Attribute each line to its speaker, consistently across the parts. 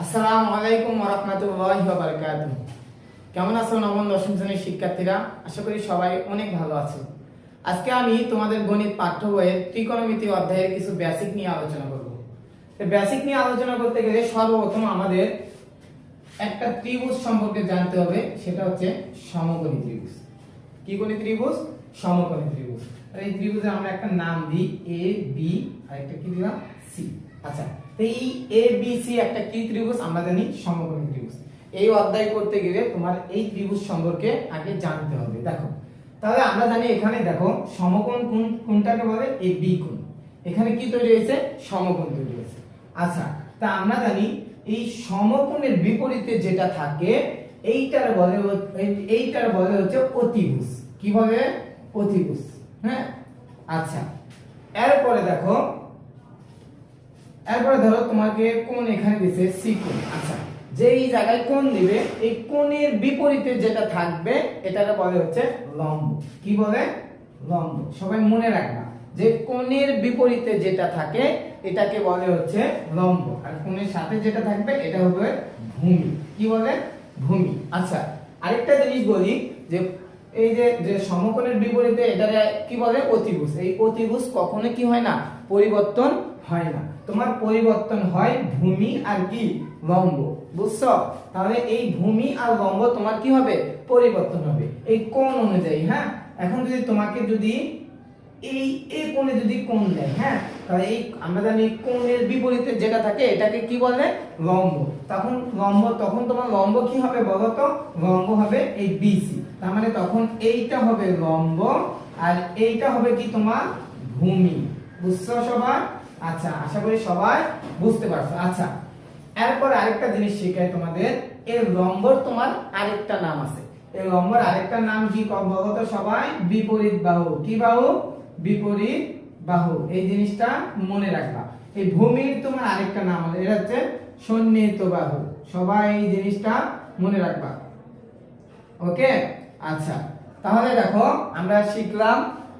Speaker 1: আসসালামু আলাইকুম ওয়া রাহমাতুল্লাহি ওয়া বারাকাতুহু। কেমন আছো নবম দশম শ্রেণীর শিক্ষার্থীরা? আশা করি সবাই অনেক ভালো আছো। আজকে আমি তোমাদের গণিত পাঠ্য বইয়ের ত্রিকোণমিতি অধ্যায়ের কিছু বেসিক নিয়ে আলোচনা করব। এই বেসিক নিয়ে আলোচনা করতে গেলে সর্বপ্রথম আমাদের একটা ত্রিভুজ সম্পর্কে জানতে হবে, সেটা হচ্ছে সমকোণী ত্রিভুজ। কি কোণী ত্রিভুজ? সমকোণী ত্রিভুজ। আর এই ত্রিভুজে আমরা একটা নাম দিই এ বি আর একটা কি দিলাম সি। আচ্ছা, তো এই এ বি সি একটা কি ত্রিভুজ? আমরা জানি সমকোণী ত্রিভুজ। এই অধ্যায় করতে গেলে তোমার এই ত্রিভুজ সম্পর্কে আগে জানতে হবে। দেখো, তাহলে আমরা জানি এখানে দেখো সমকোণ কোনটাকে বলে? এ বি কোণ। এখানে কি তৈরি হয়েছে? সমকোণ তৈরি হয়েছে। আচ্ছা, তা আমরা জানি এই সমকোণের বিপরীতে যেটা থাকে এইটার বলে হচ্ছে অতিভুজ। কি বলে? অতিভুজ। হ্যাঁ, আচ্ছা, এরপরে ধরো তোমাকে কোণ এখানে দিছে সি কোণ। আচ্ছা, যে এই জায়গায় কোণ দিবে এই কোণের বিপরীতে যেটা থাকবে এটাকে বলে হচ্ছে লম্ব। কি বলে? লম্ব। সবাই মনে রাখবা যে কোণের বিপরীতে যেটা থাকে এটাকে বলে হচ্ছে লম্ব, আর কোণের সাথে যেটা থাকবে এটা হবে ভূমি। কি বলে? ভূমি। আচ্ছা, আরেকটা জিনিস বলি যে এই যে সমকোণের বিপরীতে এটাকে কি বলে? অতিভুজ। এই অতিভুজ কখনো কি হয় না? পরিবর্তন হয় না। তোমার পরিবর্তন হয় ভূমি আর কি লম্ব। বুঝছো? তাহলে এই ভূমি আর লম্ব তোমার কি হবে? পরিবর্তন হবে এই কোণ অনুযায়ী। হ্যাঁ, এখন যদি তোমাকে যদি এই কোণে যদি কোণ দেয়, হ্যাঁ, তাহলে এই আমরা জানি কোণের বিপরীতে যেটা থাকে এটাকে কি বলে? লম্ব। তখন তোমার লম্ব কি হবে বলো তো? লম্ব হবে এই বিসি। তার মানে তখন এইটা হবে লম্ব আর এইটা হবে কি তোমার ভূমি। বুঝছো সবাই? আচ্ছা, আশা করি সবাই বুঝতে পারছো। আচ্ছা, এরপর আরেকটা জিনিস শেখাই তোমাদের। এর লম্বর তোমার আরেকটা নাম আছে। এই লম্বর আরেকটা নাম কি বলো তো সবাই? বিপরীত বাহু। কি বাহু? বিপরীত বাহু। এই জিনিসটা মনে রাখবা। এই ভূমির তোমার আরেকটা নাম আছে, এটা হচ্ছে সন্নিহিত বাহু। সবাই এই জিনিসটা মনে রাখবা। ওকে, আচ্ছা, তাহলে দেখো আমরা শিখলাম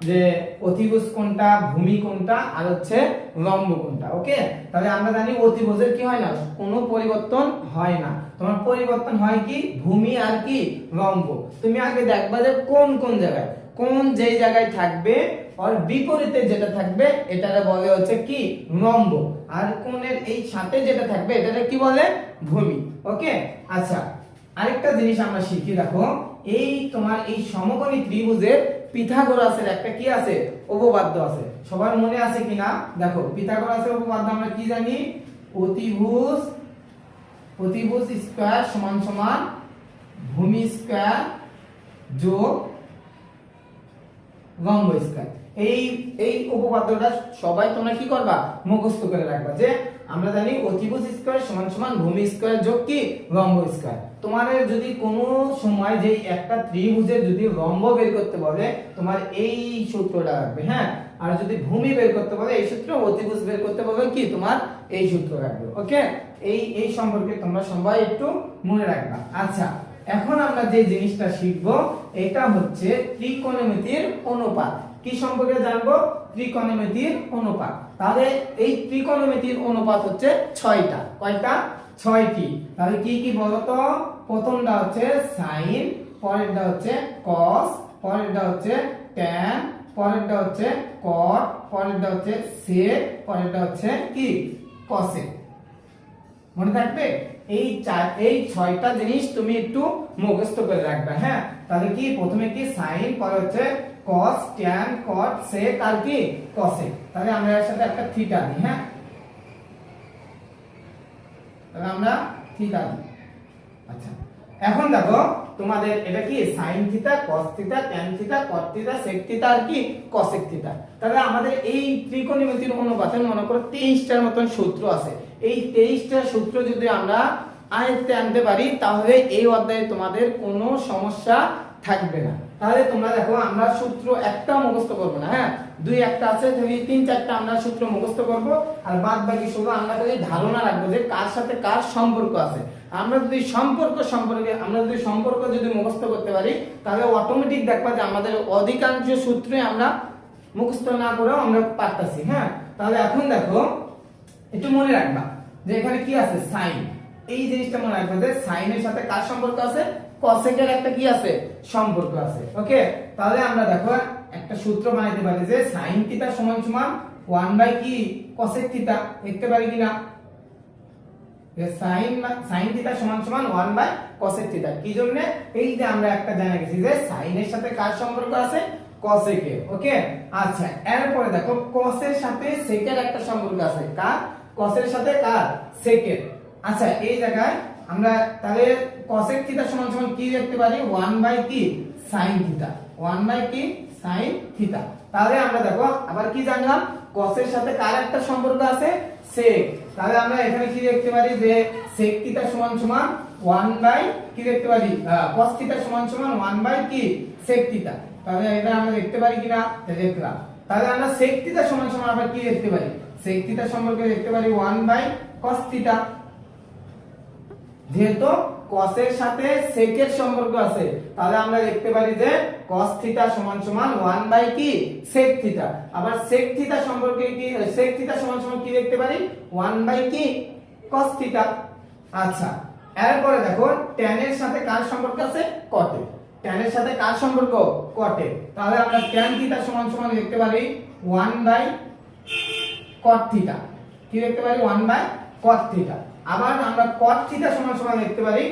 Speaker 1: যে অতিভুজ কোনটা, ভূমি কোনটা, আর হচ্ছে লম্ব কোনটা। ওকে, তাহলে আমরা জানি অতিভুজের কি হয় না? কোনো পরিবর্তন হয় না। তোমার পরিবর্তন হয় কি? ভূমি আর কি লম্ব। তুমি আগে দেখবা যে কোন কোন জায়গায় কোন যেই জায়গায় থাকবে আর বিপরীতে যেটা থাকবে এটাকে বলে হচ্ছে কি? লম্ব। আর কোণের এই সাথে যেটা থাকবে এটাকে কি বলে? ভূমি। ওকে, আচ্ছা, আরেকটা জিনিস আমরা শিখি। দেখো, এই তোমার এই সমকোণী ত্রিভুজের পিথাগোরাসের একটা কি আছে? উপপাদ্য আছে। সবার মনে আছে কিনা দেখো। পিথাগোরাসের উপপাদ্য আমরা কি জানি? অতিভুজ স্কয়ার সমান সমান ভূমি স্কয়ার যোগ লম্ব স্কয়ার। এই উপপাদ্যটা সবাই তোমরা কি করবা? মুখস্থ করে রাখবা যে আমরা জানি অতিভুজ স্কয়ার সমান সমান ভূমি স্কয়ার যোগ কি লম্ব স্কয়ার। তোমাদের যদি কোনো সময় যে একটা ত্রিভুজের যদি লম্ব বের করতে বলে তোমার এই সূত্রটা রাখবে। হ্যাঁ, আর যদি ভূমি বের করতে বলে এই সূত্র, অতিভুজ বের করতে বলে কি তোমার এই সূত্র রাখবে। ওকে, এই সম্পর্কে তোমরা সবাই একটু মনে রাখবা। আচ্ছা, এখন আমরা যে জিনিসটা শিখবো এটা হচ্ছে ত্রিকোণমিতির অনুপাত। কি সম্পর্কে জানবো? ত্রিকোণমিতির অনুপাত। তাহলে এই ত্রিকোণমিতির অনুপাত হচ্ছে 6টা। কয়টা? 6টি। তাহলে কি কি বলতো? প্রথমটা হচ্ছে সাইন, পরেরটা হচ্ছে কস, পরেরটা হচ্ছে ট্যান, পরেরটা হচ্ছে কট, পরেরটা হচ্ছে সেক, পরেরটা হচ্ছে কি কসেক। মনে থাকবে? এই 6টা জিনিস তুমি একটু মুখস্থ করে রাখবে। হ্যাঁ, তাহলে কি প্রথমে কি সাইন, পরে হচ্ছে cos, tan, cot, sec আর কি cosec। তাহলে আমরা এর সাথে একটা থিটা দিই। হ্যাঁ, তাহলে আমরা থিটা দিই। আচ্ছা, এখন দেখো তোমাদের এটা কি sin theta, cos theta, tan theta, cot theta, sec theta আর কি cosec থিটা। তাহলে আমাদের এই ত্রিকোণমিতির অনুপাতে মনে করো 23টার মতন সূত্র আছে। এই 23টা সূত্র যদি আমরা আয়ত্তে আনতে পারি তাহলে এই অধ্যায়ে তোমাদের কোনো সমস্যা থাকবে না। তাহলে তোমরা দেখো আমরা সূত্র একটা মুখস্থ করব না। হ্যাঁ, দুই একটা আছে, তুমি 3-4টা আমরা সূত্র মুখস্থ করব, আর বাদ বাকি শুধু আমরা খালি ধারণা রাখবো যে কার সাথে কার সম্পর্ক আছে। আমরা যদি সম্পর্ক যদি মুখস্থ করতে পারি তাহলে অটোমেটিক দেখবা যে আমাদের অধিকাংশ সূত্রে আমরা মুখস্থ না করেও আমরা পারতাছি। হ্যাঁ, তাহলে এখন দেখো একটু মনে রাখবা যে এখানে কি আছে? সাইন। এই জিনিসটা মনে রাখবে যে সাইনের সাথে কার সম্পর্ক আছে, কসেকের একটা কি আছে, সম্পর্ক আছে। ওকে, তাহলে আমরা দেখো একটা সূত্র বানাইতে পারি যে sin থিটা সমান সমান 1 বাই কি cosec থিটা, লিখতে পারি কিনা, যে sin থিটা সমান সমান 1 বাই cosec থিটা। কি জন্য, এই যে আমরা একটা জানা গেছি যে sin এর সাথে কার সম্পর্ক আছে, cosec এর। ওকে, আচ্ছা এরপরে দেখো cos এর সাথে sec এর একটা সম্পর্ক আছে, কার, cos এর সাথে কার, sec এর। আচ্ছা এই জায়গায় আমরা তাহলে cosec থিটা সমান সমান কি লিখতে পারি, 1 বাই কি sin থিটা, 1 বাই কি sin থিটা। তাহলে আমরা দেখো আবার কি জানলাম, cos এর সাথে কার একটা সম্পর্ক আছে, sec। তাহলে আমরা এখানে কি লিখতে পারি যে sec থিটা সমান সমান 1 বাই কি লিখতে পারি, cos থিটা সমান সমান 1 বাই কি sec থিটা। তাহলে এটা আমরা লিখতে পারি কিনা, লিখলাম। তাহলে আমরা sec থিটা সমান সমান আবার কি লিখতে পারি, sec থিটা সম্পর্কে লিখতে পারি 1 বাই cos থিটা। যেহেতু cos এর সাথে sec এর সম্পর্ক আছে, তাহলে আমরা লিখতে পারি যে cos থিটা সমান সমান 1 বাই কি sec থিটা। আবার sec থিটা সম্পর্কে কি, sec থিটা সমান সমান কি লিখতে পারি, 1 বাই কি cos থিটা। আচ্ছা এরপরে দেখো tan এর সাথে কার সম্পর্ক আছে, cot এর। tan এর সাথে কার সম্পর্ক, cot এর। তাহলে আমরা tan থিটা সমান সমান লিখতে পারি 1 বাই cot থিটা, কি লিখতে পারি, 1 বাই cot থিটা। আবার আমরা cot থিটা সমান সমান লিখতে পারি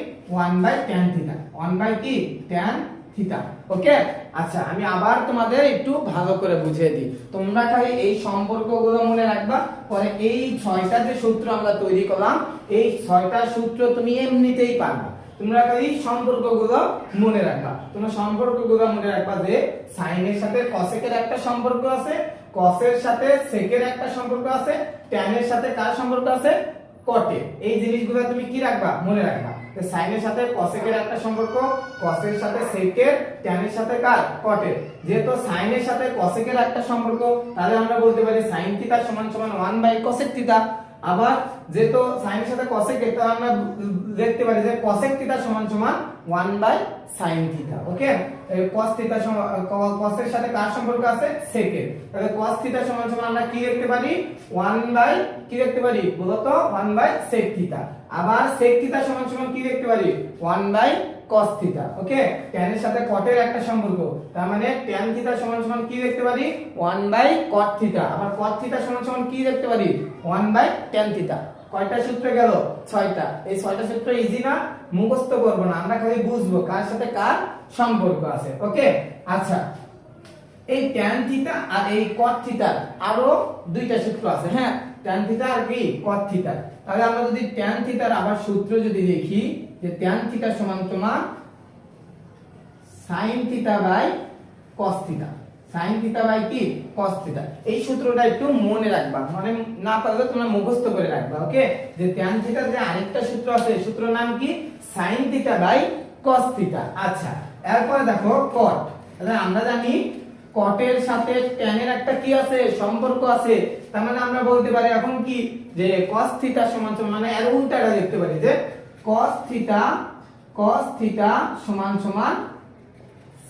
Speaker 1: 1 বাই tan থিটা, 1 বাই কি tan থিটা। ওকে, আচ্ছা আমি আবার তোমাদের একটু ভালো করে বুঝিয়ে দিই, তোমরা খালি এই সম্পর্কগুলো মনে রাখবা, পরে এই 6টা যে সূত্র আমরা তৈরি করলাম, এই 6টা সূত্র তুমি এমনিতেই পারবা। তোমরা খালি সম্পর্কগুলো মনে রাখবা, তোমরা সম্পর্কগুলো মনে রাখবা যে sin এর সাথে cosec এর একটা সম্পর্ক আছে, cos এর সাথে sec এর একটা সম্পর্ক আছে, tan এর সাথে কার সম্পর্ক আছে, cot এর। এই জিনিসগুলো তুমি কি রাখবা, মনে রাখবা। তো sin এর সাথে cosec এর একটা সম্পর্ক, cos এর সাথে sec এর, tan এর সাথে কার, cot এর। যেহেতু sin এর সাথে cosec এর একটা সম্পর্ক, তাহলে আমরা বলতে পারি sin থিটা সমান সমান 1 বাই cosec থিটা। আবার যেহেতু sin এর সাথে cosec এর, তো আমরা দেখতে পারি যে cosec থিটা সমান সমান 1 by sin theta. Okay, cos theta cos এর সাথে কার সম্পর্ক আছে, sec এর। তাহলে cos থিটা সমান সমান আমরা কি লিখতে পারি, 1 বাই কি লিখতে পারি বলো তো, 1 বাই sec থিটা। আবার sec থিটা সমান সমান কি লিখতে পারি, 1 by cos theta. Okay, tan এর সাথে cot এর একটা সম্পর্ক, তার মানে tan থিটা সমান সমান কি লিখতে পারি, 1 বাই cot থিটা। আবার cot থিটা সমান সমান কি লিখতে পারি, 1 বাই tan থিটা। কয়টা সূত্র গেল, 6টা। এই 6টা সূত্র ইজি না, মুখস্থ করব না, আমরা খালি বুঝবো কার সাথে কার সম্পর্ক আছে। ওকে, আচ্ছা এই tan থিটা আর এই cot থিটার আরো দুইটা সূত্র আছে। হ্যাঁ, tan থিটা আর কি cot থিটা। তাহলে আমরা যদি tan থিটার আবার সূত্র যদি দেখি, যে tan থিটা সমান সমান sin theta by cos theta, sin theta by কি cos থিটা। এই সূত্রটা একটু মনে রাখবা, মানে না পারলে তোমরা মুখস্থ করে রাখবা। ওকে, যে tan থিটার যে আরেকটা সূত্র আছে, সূত্রের নাম কি, sin theta by cos theta. আচ্ছা এরপরে দেখো cot। তাহলে আমরা জানি cot এর সাথে tan এর একটা কি আছে, সম্পর্ক আছে। তার মানে আমরা বলতে পারি এখন কি, যে cos থিটা সমান সমান, মানে এর উল্টাটা লিখতে পারি যে cos থিটা সমান সমান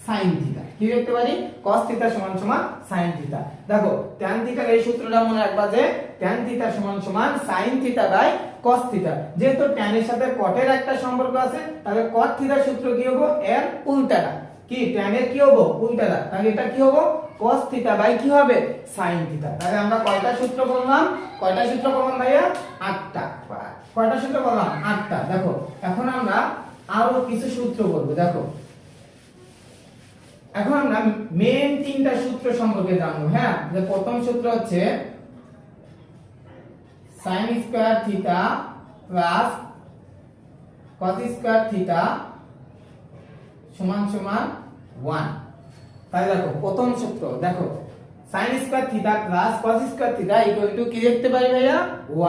Speaker 1: sin থিটা। কি লিখতে পারি, cos থিটা সমান সমান sin থিটা। দেখো tan থিটার এই সূত্রটা মনে রাখবা যে tan থিটা সমান সমান sin theta by cos theta. যেহেতু tan এর সাথে cot এর একটা সম্পর্ক আছে, তাহলে cot থিটার সূত্র কি হবে, এর উল্টাটা। কি, tan এর কি হবে, উল্টাটা। তাহলে এটা কি হবে, cos থিটা বাই কি হবে, sin থিটা। তাহলে আমরা কয়টা সূত্র বললাম, কয়টা সূত্র বললাম ভাইয়া, 8টা। কয়টা সূত্র বললাম, 8টা। দেখো এখন আমরা আরো কিছু সূত্র বলবো। দেখো এখন আমরা মেইন 3টা সূত্র সম্পর্কে জানবো। হ্যাঁ, যে প্রথম সূত্র হচ্ছে sin square theta plus cos square theta সমান সমান 1। তাহলে দেখো প্রথম সূত্র, দেখো sin square theta plus cos square theta equal to কি লিখতে পারি ভাইয়া,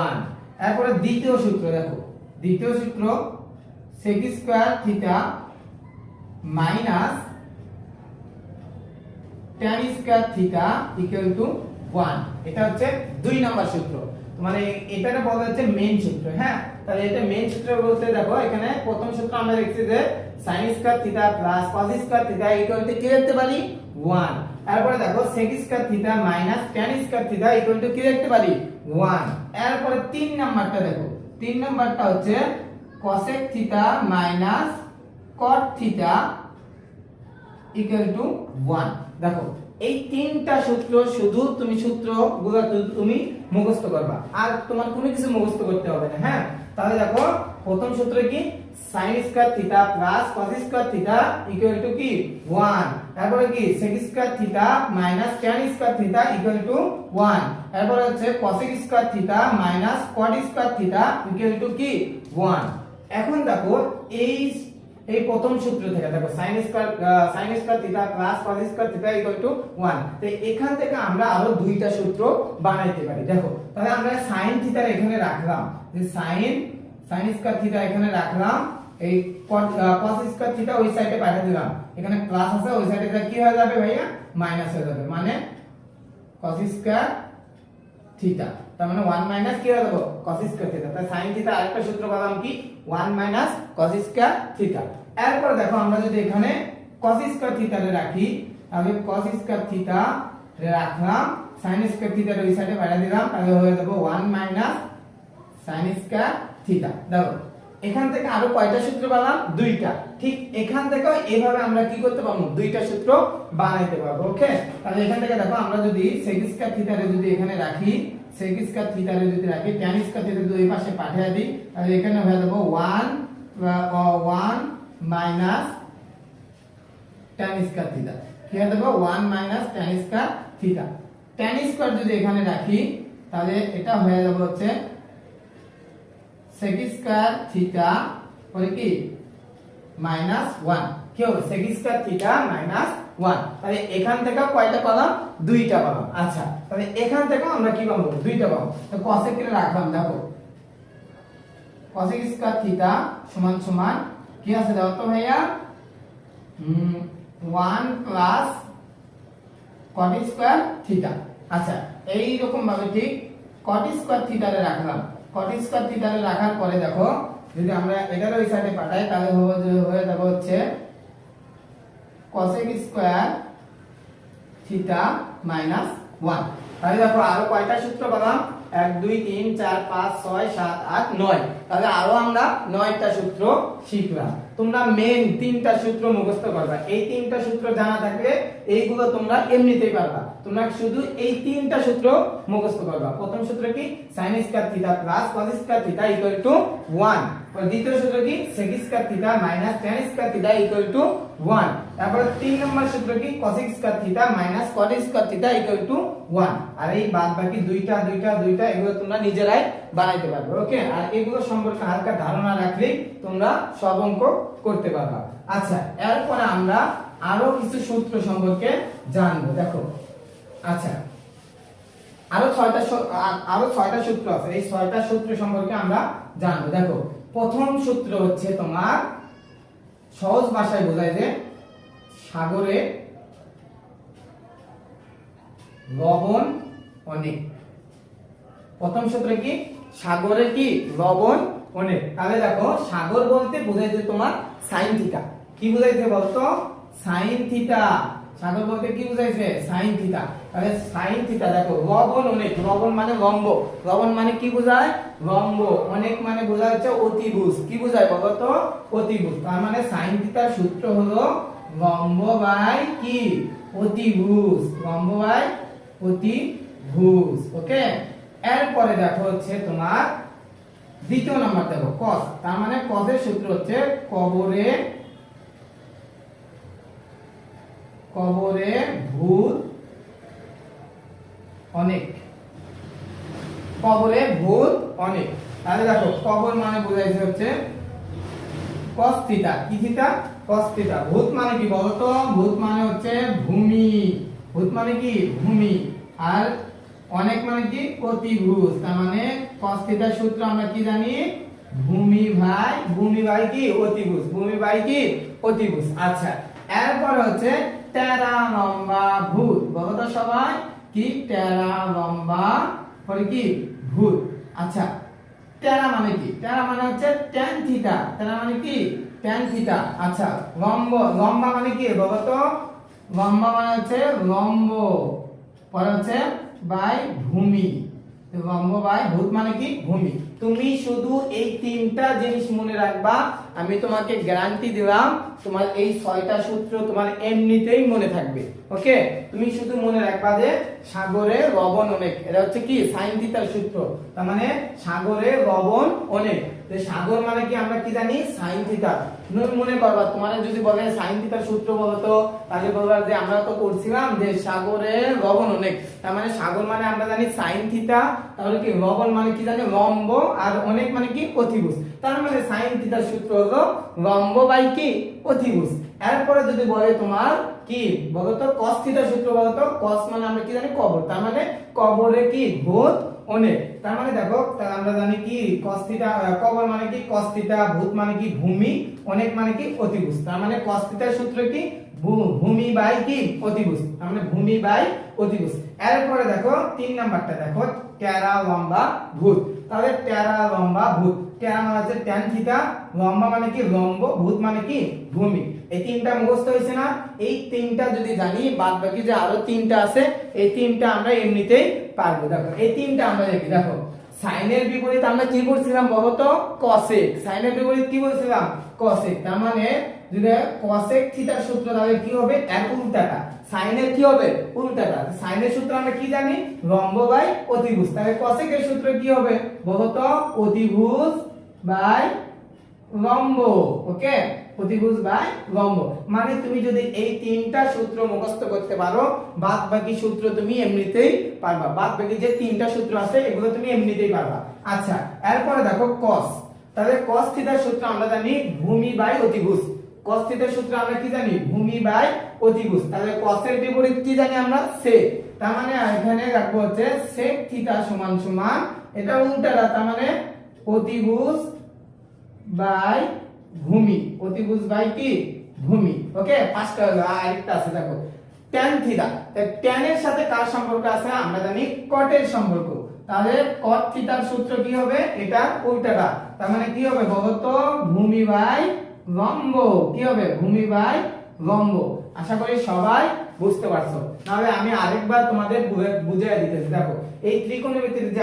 Speaker 1: 1। এরপরে দ্বিতীয় সূত্র, দেখো দ্বিতীয় সূত্র sec square theta minus tan square theta equal to 1। এটা হচ্ছে 2 নাম্বার সূত্র, মানে এটা বলা হচ্ছে মেইন সূত্র। হ্যাঁ, তাহলে এটা মেইন সূত্র বলতে দেখো এখানে প্রথম সূত্র আমরা লিখছি যে sin square theta plus cos square theta equal to কি লিখতে পারি, 1। এরপরে দেখো sec square theta minus tan square theta equal to কি লিখতে পারি, 1। এরপরে 3 নাম্বারটা দেখো, 3 নাম্বারটা হচ্ছে cosec theta minus cot theta equal to 1। দেখো এই তিনটা সূত্র শুধু তুমি সূত্রগুলো তুমি মুখস্থ করবা, আর তোমার কোনো কিছু মুখস্থ করতে হবে না। হ্যাঁ, তাহলে দেখো প্রথম সূত্র কি, sin square theta plus cos square theta equal to কি 1। তারপরে কি sec square theta minus tan square theta equal to 1। তারপরে হচ্ছে cosec square theta minus cot square theta equal to কি 1। এখন দেখো এই প্রথম সূত্র থেকে দেখো sin square theta plus cos square theta equal to 1। তো এখান থেকে আমরা আরো দুইটা সূত্র বানাইতে পারি। দেখো তাহলে আমরা sin থিটা এখানে রাখলাম, যে sin স্কয়ার থিটা এখানে রাখলাম, এই cos স্কয়ার থিটা ওই সাইডে পাঠিয়ে দিলাম, এখানে প্লাস আছে ওই সাইডে কি হয়ে যাবে ভাইয়া, মাইনাস হয়ে যাবে, মানে cos স্কয়ার থিটা, তার মানে 1 মাইনাস কি হয়ে যাবে cos স্কয়ার থিটা। তাই sin থিটা আরেকটা সূত্র পেলাম কি 1 মাইনাস cos স্কয়ার থিটা। এরপর দেখো আমরা যদি এখানে cos স্কয়ার থিটা রাখি, তাহলে cos স্কয়ার থিটা রাখলাম, sin স্কয়ার থিটা ওই সাইডে পাঠিয়ে দিলাম, তাহলে হয়ে যাবে 1 মাইনাস sin স্কয়ার থিটা। দেখো এখান থেকে আরো কয়টা সূত্র পেলাম, দুইটা। ঠিক এখান থেকে এইভাবে আমরা কি করতে পারবো, দুইটা সূত্র বানাইতে পারবো। ওকে, তাহলে এখান থেকে দেখো আমরা যদি sec স্কয়ার থিটা যদি এখানে রাখি, sec স্কয়ার থিটা যদি রাখি, tan স্কয়ার থিটা যদি এই পাশে পাঠিয়ে দিই, তাহলে এখানে হয়ে যাবে 1 মাইনাস tan স্কয়ার থিটা, কি হয়ে যাবে 1 minus tan square theta. tan square যদি এখানে রাখি, তাহলে এটা হয়ে যাবে হচ্ছে sec স্কয়ার থিটা পরে কি মাইনাস 1, কি হবে sec স্কয়ার থিটা মাইনাস 1। তাহলে এখান থেকে কয়টা পেলাম, দুইটা পেলাম। আচ্ছা, তাহলে এখান থেকে আমরা কি পাবো, দুইটা পাবো। তো cosec কে রাখলাম, দেখো cosec স্কয়ার থিটা সমান সমান কি আছে দাও তো ভাইয়া, 1 প্লাস cot স্কয়ার থিটা। আচ্ছা, এই রকম ভাবে ঠিক cot স্কয়ার থিটা রাখলাম, cot স্কয়ার থিটা রাখার পরে দেখো যদি আমরা এটার ওই সাইডে পাঠাই, তাহলে হয়ে যাবে হচ্ছে cosec স্কয়ার থিটা মাইনাস 1। তাহলে দেখো আরো কয়টা সূত্র পেলাম, 1 2 3 4 5 6 7 8 9। তাহলে আরো আমরা 9টা সূত্র শিখলাম। তোমরা মেইন তিনটা সূত্র মুখস্থ করবা, এই তিনটা সূত্র জানা থাকলে এইগুলো তোমরা এমনিতেই পারবা। তোমরা শুধু এই তিনটা সূত্র মুখস্থ করবা। প্রথম সূত্র কি, sin square theta plus cos square theta equal to 1। আর দ্বিতীয় সূত্র কি, sec square theta minus tan square theta equal to 1। তারপর 3 নম্বর সূত্র কি, cosec square theta minus cot square theta equal to 1। আর এই বাদ বাকি দুইটা এগুলো তোমরা নিজেরাই বানাইতে পারবে। ওকে, আর এগুলো সম্পর্কে হালকা ধারণা রাখলেই তোমরা সব অঙ্ক করতে পারবা। আচ্ছা, এরপরে আমরা আরো কিছু সূত্র সম্পর্কে জানবো। দেখো আচ্ছা, আরো 6টা সূত্র আছে, এই 6টা সূত্র সম্পর্কে আমরা জানবো। দেখো প্রথম সূত্র হচ্ছে তোমার সহজ ভাষায় বোঝায় যে সাগরে লবণ অনেক। প্রথম সূত্র কি, সাগরে কি লবণ অনেক। তাহলে দেখো সাগর বলতে বোঝাইছে তোমার sin থিটা। কি বোঝাইছে বলতো, sin থিটা। সাগর বলতে কি বোঝাইছে, sin থিটা। তাহলে sin থিটা দেখো, লবণ অনেক, লবণ মানে লম্ব, লবণ মানে কি বোঝায়, লম্ব, অনেক মানে বোঝায় হচ্ছে অতিভুজ। কি বোঝায় বলো তো, অতিভুজ। তার মানে sin থিটার সূত্র হলো লম্ব বাই কি, অতিভুজ, লম্ব বাই অতিভুজ। ওকে, এরপরে দেখো হচ্ছে তোমার দ্বিতীয় নাম্বার দেখো cos, তার মানে cos এর সূত্র হচ্ছে কবরে ভূত অনেক, কবরে ভূত অনেক। তাহলে দেখো কবর মানে বোঝাইছে হচ্ছে cos থিটা। কি থিটা, cos থিটা। ভূত মানে কি বলতো, ভূত মানে হচ্ছে ভূমি, ভূত মানে কি ভূমি। আর অনেক মানে কি অতিভুজ। তার মানে cos থিটার সূত্র আমরা কি জানি, ভূমি বাই কি অতিভুজ, ভূমি বাই কি অতিভুজ। আচ্ছা, এরপর হচ্ছে টেরা লম্বা ভূত। বলো তো সবাই, কি টেরা লম্বা পরে কি ভূত। আচ্ছা, টেরা মানে কি, টেরা মানে হচ্ছে tan থিটা, টেরা মানে কি tan থিটা। আচ্ছা, লম্বা মানে কি বলো তো, লম্বা মানে হচ্ছে লম্ব, পরে হচ্ছে বাই ভূমি, লম্ব বাই ভূত মানে কি ভূমি। তুমি শুধু এই তিনটা জিনিস মনে রাখবা, আমি তোমাকে গ্যারান্টি দিলাম তোমার এই 6টা সূত্র তোমার এমনিতেই মনে থাকবে। ওকে, তুমি শুধু মনে রাখবা যে সাগরে লবণ অনেক, এটা হচ্ছে কি সাইন থিটার সূত্র। তার মানে সাগরে লবণ অনেক, তো সাগর মানে কি আমরা কি জানি সাইন থিটা। তুমি মনে করবা, তোমার যদি বলে সাইন থিটার সূত্র বলো তো, তাহলে বলবা যে আমরা তো করছিলাম যে সাগরে লবণ অনেক, তার মানে সাগর মানে আমরা জানি সাইন থিটা, তাহলে কি লবণ মানে কি জানি লম্ব, আর অনেক মানে কি অতিভুজ। তার মানে সাইন থিটার সূত্র হলো লম্ব বাই কি অতিভুজ। এরপরে যদি বলে তোমার কি বলতো cos থিটার সূত্র বলতো, cos মানে আমরা কি জানি কবর, তার মানে কবরে কি ভূত অনেক। তার মানে দেখো আমরা জানি কি cos থিটা কবর মানে কি cos থিটা, ভূত মানে কি ভূমি, অনেক মানে কি অতিভুজ। তার মানে cos থিটার সূত্র কি ভূমি বাই কি অতিভুজ, তার মানে ভূমি বাই অতিভুজ। এরপরে দেখো 3 নাম্বারটা দেখো টেরা লম্বা ভূত। তাহলে টেরা লম্বা ভূত, টেরা মানে হচ্ছে tan থিটা, লম্বা মানে কি লম্ব, ভূত মানে কি ভূমি। এই তিনটা মুখস্থ হয়েছে না? এই তিনটা যদি জানি, বাদ বাকি যে আরো তিনটা আছে এই তিনটা আমরা এমনিতেই পারবো। দেখো এই তিনটা আমরা দেখি, দেখো সাইনের বিপরীত আমরা কি করছিলাম বলতো কসেক, সাইনের বিপরীত কি বলছিলাম কসেক। তার মানে যদি কসেক থিটার সূত্র তাহলে কি হবে এর উল্টাটা, সাইনের কি হবে উল্টাটা। সাইনের সূত্র আমরা কি জানি লম্ব বাই অতিভুজ, তাহলে কসেকের সূত্র কি হবে বলতো অতিভুজ বাই লম্ব। ওকে, অতিভুজ বাই লম্ব। মানে তুমি যদি এই তিনটা সূত্র মুখস্থ করতে পারো, বাদ বাকি সূত্র তুমি এমনিতেই পারবা, বাদ বাকি যে তিনটা সূত্র আছে এগুলো তুমি এমনিতেই পারবা। আচ্ছা, এরপরে দেখো cos, তাহলে cos থিটার সূত্র আমরা জানি ভূমি বাই অতিভুজ। cos থিটার সূত্র আমরা কি জানি ভূমি বাই অতিভুজ। তাহলে cos এর বিপরীত কি জানি আমরা sec, তার মানে এখানে রাখবো হচ্ছে sec থিটা সমান সমান এটা উল্টাটা, তার মানে অতিভুজ বাই ভূমি, অতিভুজ বাই কি ভূমি। ওকে, পাঁচটা হলো, আরেকটা আছে দেখো tan থিটা। tan এর সাথে কার সম্পর্ক আছে আমরা জানি cot এর সম্পর্ক, তাহলে cot থিটার সূত্র কি হবে এটা উল্টাটা, তার মানে কি হবে বলতো ভূমি বাই লম্ব, কি হবে ভূমি বাই লম্ব। আশা করি সবাই বুঝতে পারছো, তাহলে আমি আরেকবার তোমাদের বুঝিয়ে দিতেছি। দেখো এই ত্রিকোণমিতির যে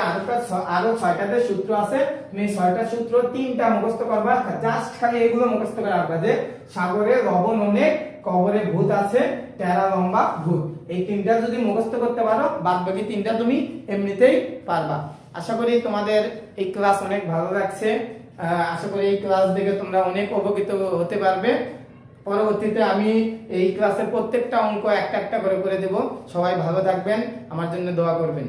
Speaker 1: আরো 6টাতে সূত্র আছে, তুমি 6টা সূত্র 3টা মুখস্থ করবা, জাস্ট খালি এগুলো মুখস্থ করে রাখবা যে সাগরে লবণ অনেক, কবরে ভূত আছে, টেরা লম্বা ভূত। এই তিনটা যদি মুখস্থ করতে পারো, বাদ বাকি তিনটা তুমি এমনিতেই পারবা। আশা করি তোমাদের এই ক্লাস অনেক ভালো লাগছে, আশা করি এই ক্লাস দেখে তোমরা অনেক উপকৃত হতে পারবে। পরবর্তীতে আমি এই ক্লাসের প্রত্যেকটা অঙ্ক একটা একটা করে দেব। সবাই ভালো থাকবেন, আমার জন্য দোয়া করবেন।